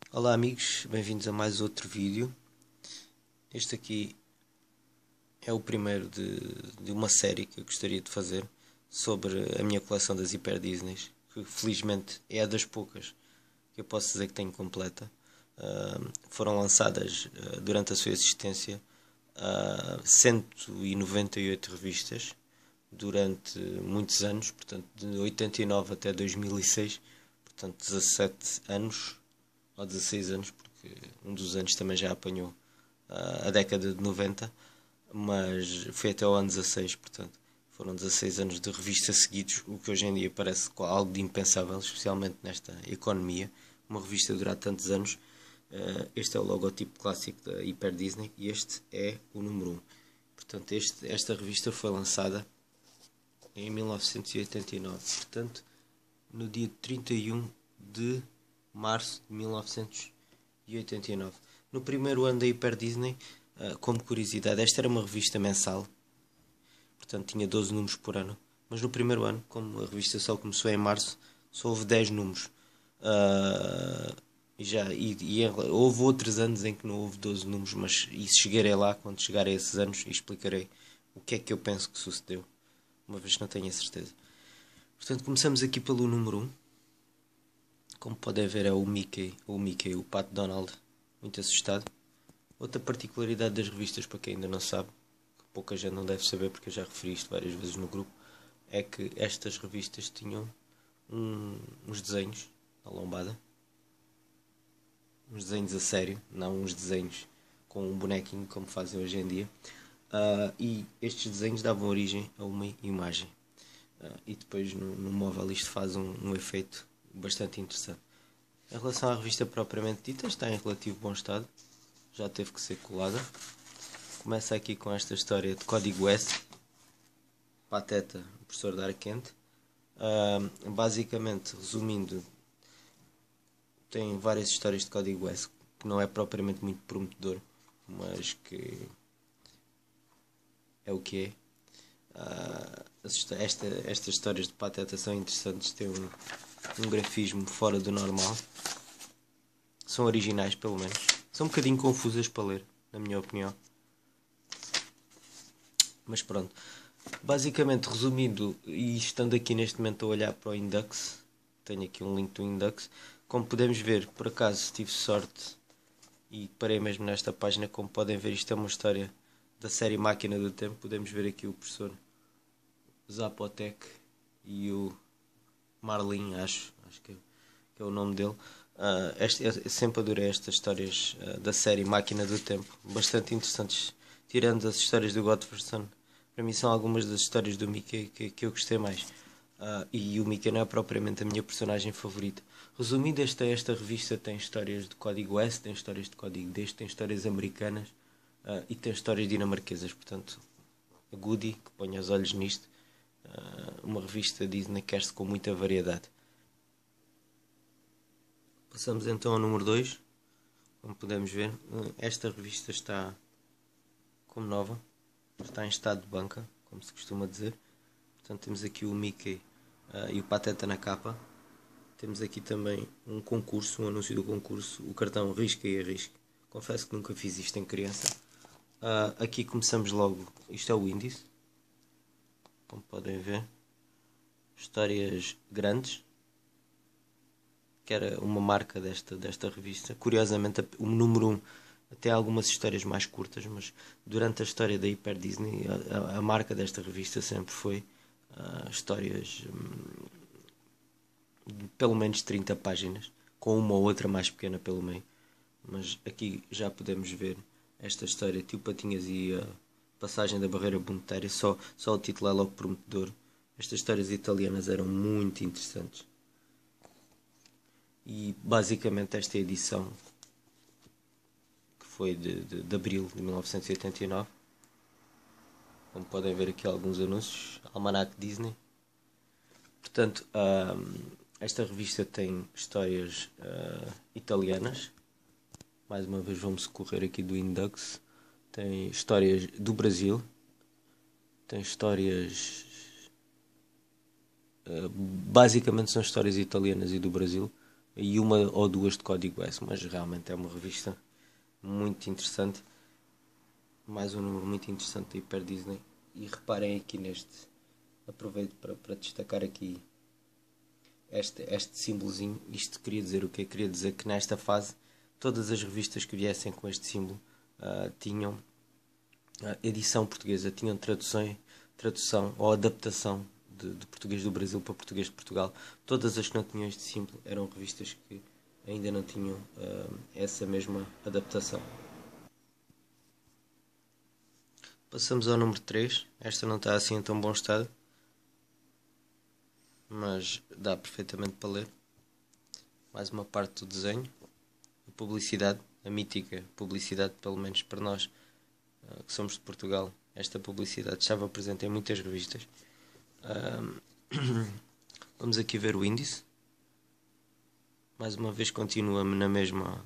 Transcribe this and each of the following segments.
Olá amigos, bem-vindos a mais outro vídeo. Este aqui é o primeiro de uma série que eu gostaria de fazer sobre a minha coleção das Hyper Disneys, que felizmente é das poucas que eu posso dizer que tenho completa. Foram lançadas durante a sua existência 198 revistas durante muitos anos, portanto de 89 até 2006, portanto 17 anos ou 16 anos, porque um dos anos também já apanhou a década de 90, mas foi até o ano 16, portanto foram 16 anos de revista seguidos, o que hoje em dia parece algo de impensável, especialmente nesta economia, uma revista durar tantos anos. Este é o logotipo clássico da Hyper Disney e este é o número 1. Portanto, esta revista foi lançada em 1989, portanto, no dia 31 de março de 1989. No primeiro ano da Hyper Disney, como curiosidade, esta era uma revista mensal, portanto tinha 12 números por ano, mas no primeiro ano, como a revista só começou em março, só houve 10 números. Houve outros anos em que não houve 12 números, mas isso chegarei lá quando chegar a esses anos e explicarei o que é que eu penso que sucedeu, uma vez que não tenho a certeza. Portanto, começamos aqui pelo número 1. Como podem ver é o Mickey, o Pato Donald, muito assustado. Outra particularidade das revistas, para quem ainda não sabe, que pouca gente não deve saber porque eu já referi isto várias vezes no grupo, é que estas revistas tinham uns desenhos na lombada. Uns desenhos a sério, não uns desenhos com um bonequinho como fazem hoje em dia. E estes desenhos davam origem a uma imagem. E depois no móvel isto faz um efeito bastante interessante. Em relação à revista propriamente dita, está em relativo bom estado, já teve que ser colada. Começa aqui com esta história de Código S, Pateta, o professor da Arquente. Basicamente, resumindo, tem várias histórias de Código S, que não é propriamente muito prometedor, mas que é o que é. Estas histórias de Pateta são interessantes, têm um grafismo fora do normal. São originais, pelo menos. São um bocadinho confusas para ler, na minha opinião. Mas pronto. Basicamente, resumindo, e estando aqui neste momento a olhar para o Indux, tenho aqui um link do Indux. Como podemos ver, por acaso tive sorte e parei mesmo nesta página. Como podem ver, isto é uma história da série Máquina do Tempo. Podemos ver aqui o professor Zapotec e o Marlin, acho que é o nome dele. Eu sempre adorei estas histórias da série Máquina do Tempo, bastante interessantes, tirando as histórias do Godverson. Para mim são algumas das histórias do Mickey que eu gostei mais. E o Mickey não é propriamente a minha personagem favorita. Resumindo, esta revista tem histórias de código S, tem histórias de código D, tem histórias americanas e tem histórias dinamarquesas. Portanto, a Goody, que ponha os olhos nisto, uma revista Disney que quer-se com muita variedade. Passamos então ao número 2. Como podemos ver, esta revista está como nova, está em estado de banca, como se costuma dizer. Portanto, temos aqui o Mickey e o Pateta na capa. Temos aqui também um concurso, um anúncio do concurso, o cartão Risca e Arrisca. Confesso que nunca fiz isto em criança. Aqui começamos logo, isto é o índice, como podem ver. Histórias grandes, que era uma marca desta revista. Curiosamente, o número 1 até algumas histórias mais curtas, mas durante a história da Hyper Disney, a marca desta revista sempre foi histórias de pelo menos 30 páginas, com uma ou outra mais pequena pelo meio. Mas aqui já podemos ver esta história, Tio Patinhas e a passagem da barreira monetária, só o título é logo prometedor. Estas histórias italianas eram muito interessantes. E basicamente esta edição, que foi de abril de 1989, como podem ver aqui alguns anúncios, Almanac Disney. Portanto, esta revista tem histórias italianas. Mais uma vez vamos correr aqui do Indux. Tem histórias do Brasil. Tem histórias... basicamente são histórias italianas e do Brasil. e uma ou duas de código S, mas realmente é uma revista muito interessante, mais um número muito interessante da Hyper Disney. E reparem aqui neste, aproveito para destacar aqui este símbolozinho. Isto queria dizer o quê? Queria dizer que nesta fase todas as revistas que viessem com este símbolo tinham edição portuguesa, tinham tradução ou adaptação de português do Brasil para português de Portugal. Todas as que não tinham este símbolo eram revistas que ainda não tinham essa mesma adaptação. Passamos ao número 3. Esta não está assim em tão bom estado, mas dá perfeitamente para ler. Mais uma parte do desenho. A publicidade, a mítica publicidade, pelo menos para nós que somos de Portugal, esta publicidade estava presente em muitas revistas. Vamos aqui ver o índice. Mais uma vez continua na mesma.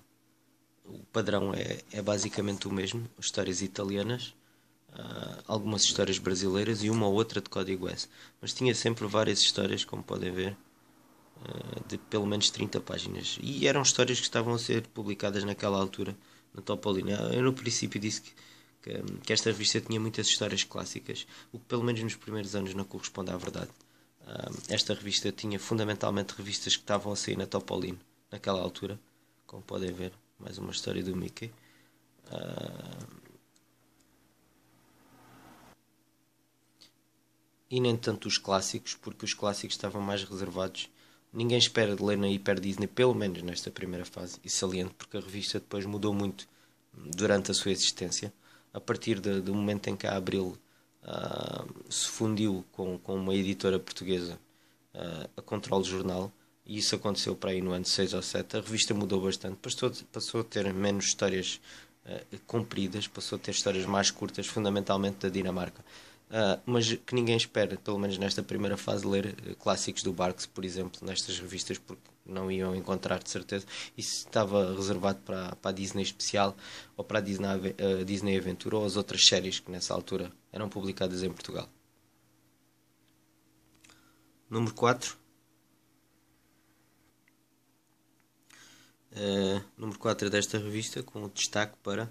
O padrão é basicamente o mesmo. Histórias italianas, algumas histórias brasileiras e uma ou outra de código S. Mas tinha sempre várias histórias, como podem ver, de pelo menos 30 páginas. E eram histórias que estavam a ser publicadas naquela altura na Topolino. Eu no princípio disse que esta revista tinha muitas histórias clássicas, o que pelo menos nos primeiros anos não corresponde à verdade. Esta revista tinha fundamentalmente revistas que estavam a sair na Topolino naquela altura, como podem ver, mais uma história do Mickey. E nem tanto os clássicos, porque os clássicos estavam mais reservados. Ninguém espera de ler na Hyper Disney, pelo menos nesta primeira fase, e saliente, porque a revista depois mudou muito durante a sua existência. A partir do momento em que a Abril se fundiu com uma editora portuguesa, a Control Jornal, e isso aconteceu para aí no ano 6 ou 7, a revista mudou bastante, passou a ter menos histórias compridas, passou a ter histórias mais curtas, fundamentalmente da Dinamarca. Mas que ninguém espera, pelo menos nesta primeira fase, ler clássicos do Barks, por exemplo, nestas revistas, porque não iam encontrar de certeza. Isso estava reservado para a Disney Especial ou para a Disney Aventura ou as outras séries que nessa altura eram publicadas em Portugal. Número 4. Número 4 desta revista, com o destaque para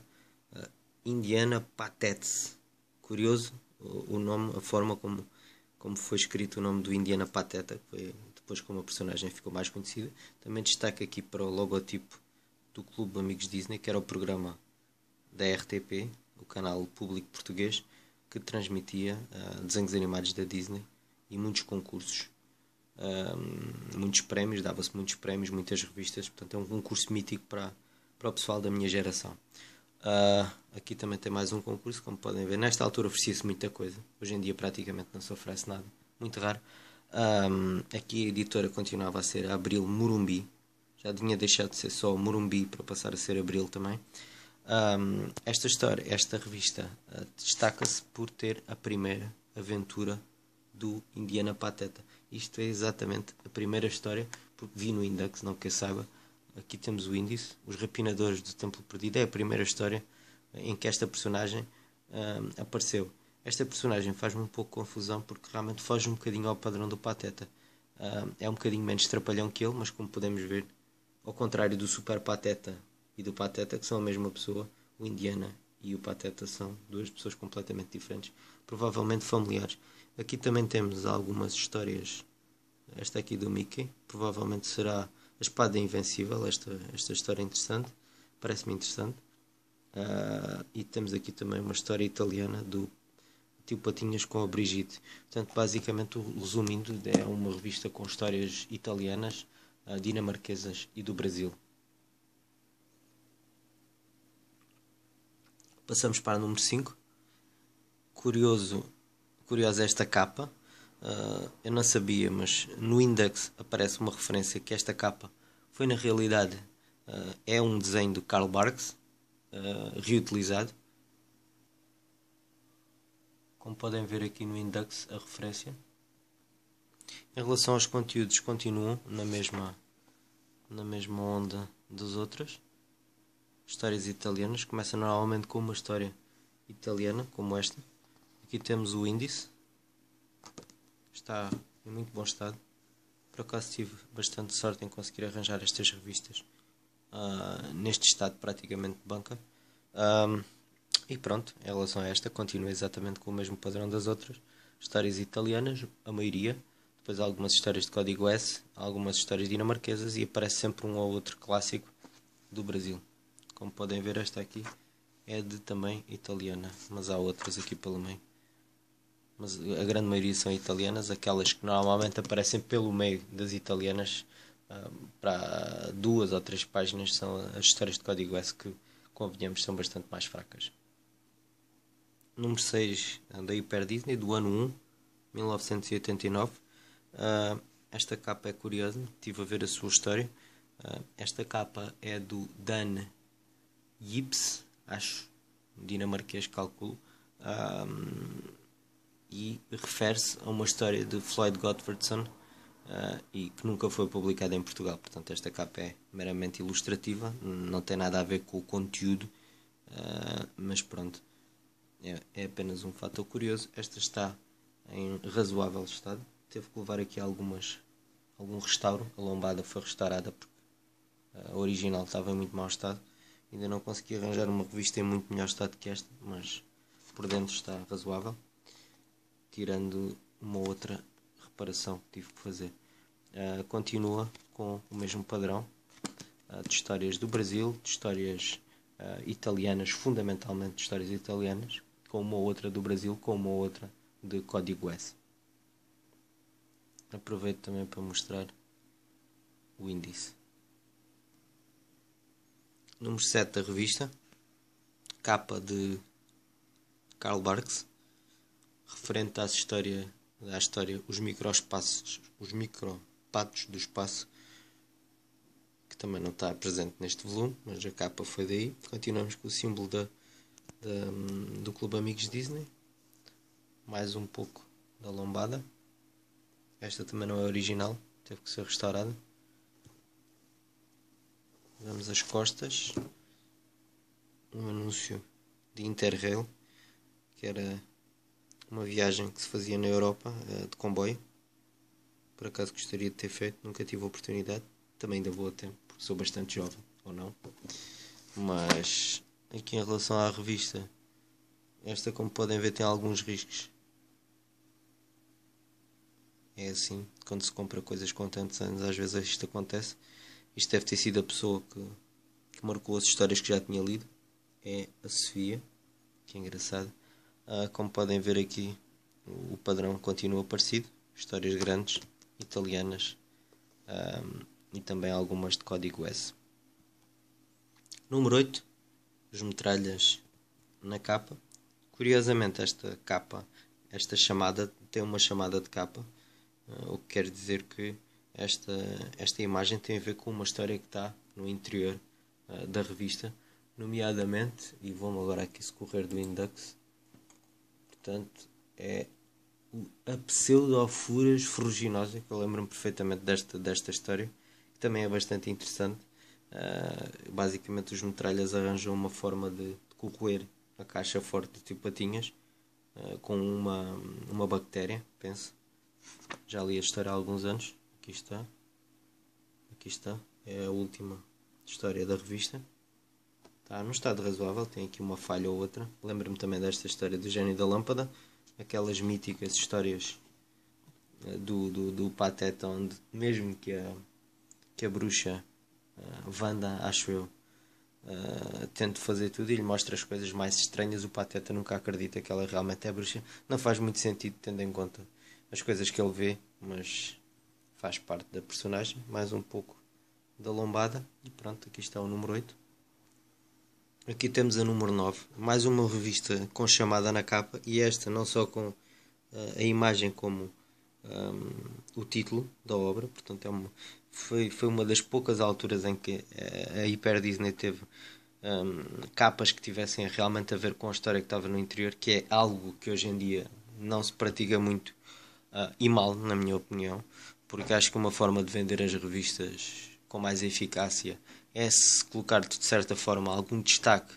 Indiana Patets. Curioso o nome, a forma como foi escrito o nome do Indiana Pateta, que foi depois como a personagem ficou mais conhecida. Também destaque aqui para o logotipo do Clube Amigos Disney, que era o programa da RTP, o canal público português, que transmitia desenhos animados da Disney e muitos concursos, muitos prémios, dava-se muitos prémios, muitas revistas. Portanto é um concurso mítico para o pessoal da minha geração. Aqui também tem mais um concurso, como podem ver. Nesta altura oferecia-se muita coisa. Hoje em dia praticamente não se oferece nada. Muito raro. Aqui a editora continuava a ser a Abril Morumbi. Já tinha deixado de ser só Morumbi para passar a ser Abril também. Esta revista destaca-se por ter a primeira aventura do Indiana Pateta. Isto é exatamente a primeira história, porque vi no Index, não que eu saiba. Aqui temos o índice. Os Rapinadores do Templo Perdido é a primeira história em que esta personagem apareceu. Esta personagem faz-me um pouco confusão, porque realmente foge um bocadinho ao padrão do Pateta. É um bocadinho menos trapalhão que ele, mas como podemos ver, ao contrário do Super Pateta e do Pateta, que são a mesma pessoa, o Indiana e o Pateta são duas pessoas completamente diferentes, provavelmente familiares. Aqui também temos algumas histórias. Esta aqui do Mickey, provavelmente será a Espada Invencível. Esta história é interessante, parece-me interessante. E temos aqui também uma história italiana do Tio Patinhas com a Brigitte. Portanto, basicamente, resumindo, é uma revista com histórias italianas, dinamarquesas e do Brasil. Passamos para o número 5. Curiosa esta capa. Eu não sabia, mas no Index aparece uma referência que esta capa foi na realidade é um desenho do Karl Barks, reutilizado. Como podem ver aqui no Index a referência. Em relação aos conteúdos, continuam na mesma onda das outras. Histórias italianas, começa normalmente com uma história italiana, como esta. Aqui temos o índice. Está em muito bom estado. Por acaso tive bastante sorte em conseguir arranjar estas revistas neste estado praticamente de banca. E pronto, em relação a esta, continua exatamente com o mesmo padrão das outras. Histórias italianas, a maioria. Depois algumas histórias de código S, algumas histórias dinamarquesas e aparece sempre um ou outro clássico do Brasil. Como podem ver, esta aqui é de também italiana, mas há outras aqui pelo meio. Mas a grande maioria são italianas, aquelas que normalmente aparecem pelo meio das italianas, para 2 ou 3 páginas, são as histórias de código S que, convenhamos, são bastante mais fracas. Número 6 da Hyper Disney, do ano 1, 1989. Esta capa é curiosa, estive a ver a sua história. Esta capa é do Dan Gibbs, acho, dinamarquês, calculo, e refere-se a uma história de Floyd Gottfredson, e que nunca foi publicada em Portugal. Portanto, esta capa é meramente ilustrativa, não tem nada a ver com o conteúdo, mas pronto, é apenas um fator curioso. Esta está em razoável estado, teve que levar aqui algum restauro. A lombada foi restaurada porque a original estava em muito mau estado. Ainda não consegui arranjar uma revista em muito melhor estado que esta, mas por dentro está razoável, tirando uma outra reparação que tive que fazer. Continua com o mesmo padrão de histórias do Brasil, de histórias italianas, fundamentalmente de histórias italianas, com uma outra do Brasil, com uma outra de código S. Aproveito também para mostrar o índice. Número 7 da revista, capa de Karl Barks, referente à história Os Micropatos do Espaço, que também não está presente neste volume, mas a capa foi daí. Continuamos com o símbolo do Clube Amigos Disney, mais um pouco da lombada. Esta também não é original, teve que ser restaurada. Vamos às costas, um anúncio de Interrail, que era uma viagem que se fazia na Europa de comboio. Por acaso gostaria de ter feito, nunca tive a oportunidade. Também ainda vou a tempo, porque sou bastante jovem, ou não. Mas aqui em relação à revista, esta, como podem ver, tem alguns riscos. É assim, quando se compra coisas com tantos anos, às vezes isto acontece. Isto deve ter sido a pessoa que marcou as histórias que já tinha lido. É a Sofia, que é engraçado. Como podem ver aqui, o padrão continua parecido. Histórias grandes, italianas, e também algumas de código S. Número 8, os metralhas na capa. Curiosamente, esta chamada tem uma chamada de capa, o que quer dizer que esta imagem tem a ver com uma história que está no interior da revista, nomeadamente, e vou-me agora aqui socorrer do Index, portanto, é a Pseudofuras ferruginosa, que eu lembro-me perfeitamente desta história, que também é bastante interessante. Basicamente, os metralhas arranjam uma forma de corroer a caixa forte de tipo patinhas com uma bactéria, penso. Já li a história há alguns anos. Aqui está, é a última história da revista. Está num estado razoável, tem aqui uma falha ou outra. Lembro-me também desta história do Gênio da Lâmpada, aquelas míticas histórias do Pateta, onde mesmo que a bruxa Wanda, acho eu, tente fazer tudo e lhe mostra as coisas mais estranhas, o Pateta nunca acredita que ela realmente é bruxa. Não faz muito sentido, tendo em conta as coisas que ele vê, mas faz parte da personagem. Mais um pouco da lombada e pronto, aqui está o número 8. Aqui temos a número 9, mais uma revista com chamada na capa, e esta não só com a imagem como o título da obra. Portanto, foi uma das poucas alturas em que a Hyper Disney teve capas que tivessem realmente a ver com a história que estava no interior, que é algo que hoje em dia não se pratica muito, e mal, na minha opinião, porque acho que uma forma de vender as revistas com mais eficácia é se colocar de certa forma algum destaque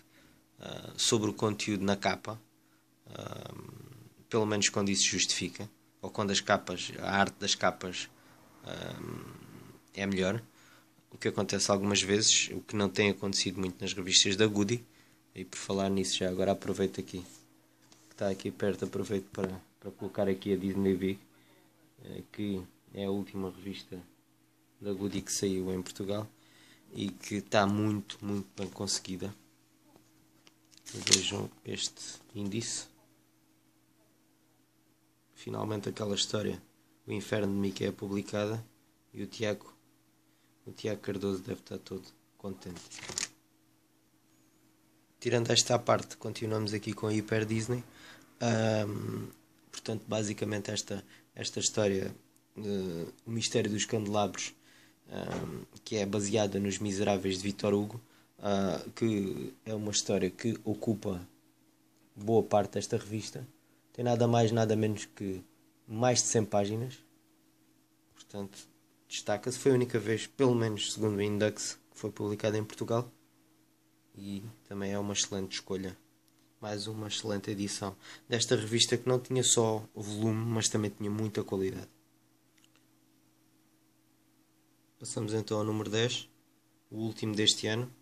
sobre o conteúdo na capa, pelo menos quando isso justifica, ou quando a arte das capas é melhor. O que acontece algumas vezes, o que não tem acontecido muito nas revistas da Goody. E por falar nisso, já agora aproveito aqui, que está aqui perto, aproveito para colocar aqui a Disney Big, que é a última revista da Goody que saiu em Portugal e que está muito, muito bem conseguida. Vejam este índice. Finalmente aquela história, O Inferno de Mickey, é publicada e o Tiago Cardoso deve estar todo contente. Tirando esta parte, continuamos aqui com a Hyper Disney. Portanto, basicamente esta história, O Mistério dos Candelabros, que é baseada nos Miseráveis de Victor Hugo, que é uma história que ocupa boa parte desta revista. Tem nada mais, nada menos que mais de 100 páginas. Portanto, destaca-se. Foi a única vez, pelo menos segundo o Index, que foi publicada em Portugal. E também é uma excelente escolha. Mais uma excelente edição desta revista, que não tinha só volume, mas também tinha muita qualidade. Passamos então ao número 10, o último deste ano,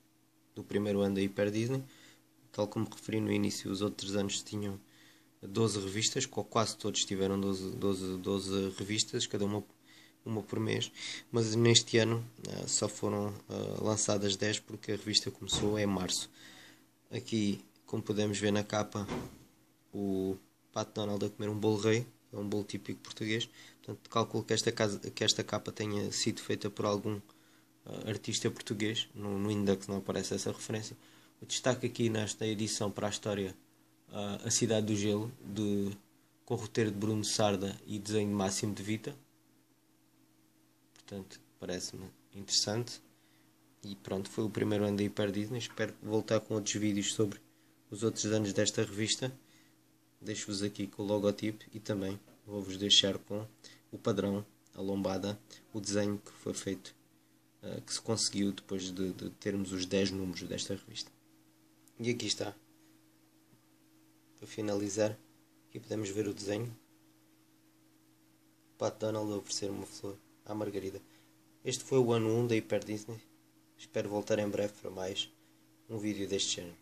do primeiro ano da Hyper Disney. Tal como referi no início, os outros anos tinham 12 revistas, quase todos tiveram 12 revistas, cada uma por mês, mas neste ano só foram lançadas 10 porque a revista começou em março. Aqui, como podemos ver na capa, o Pato Donald a comer um bolo rei, é um bolo típico português. Portanto, calculo que esta capa tenha sido feita por algum artista português. No Index não aparece essa referência. O destaque aqui nesta edição para a história, A Cidade do Gelo, com roteiro de Bruno Sarda e desenho de Máximo de Vita. Portanto, parece-me interessante. E pronto, foi o primeiro ano da Hyper Disney. Espero voltar com outros vídeos sobre os outros anos desta revista. Deixo-vos aqui com o logotipo e também vou-vos deixar com o padrão, a lombada, o desenho que foi feito, que se conseguiu depois de termos os 10 números desta revista. E aqui está. Para finalizar, aqui podemos ver o desenho. O Pato Donald a oferecer uma flor à Margarida. Este foi o ano 1 da Hyper Disney. Espero voltar em breve para mais um vídeo deste género.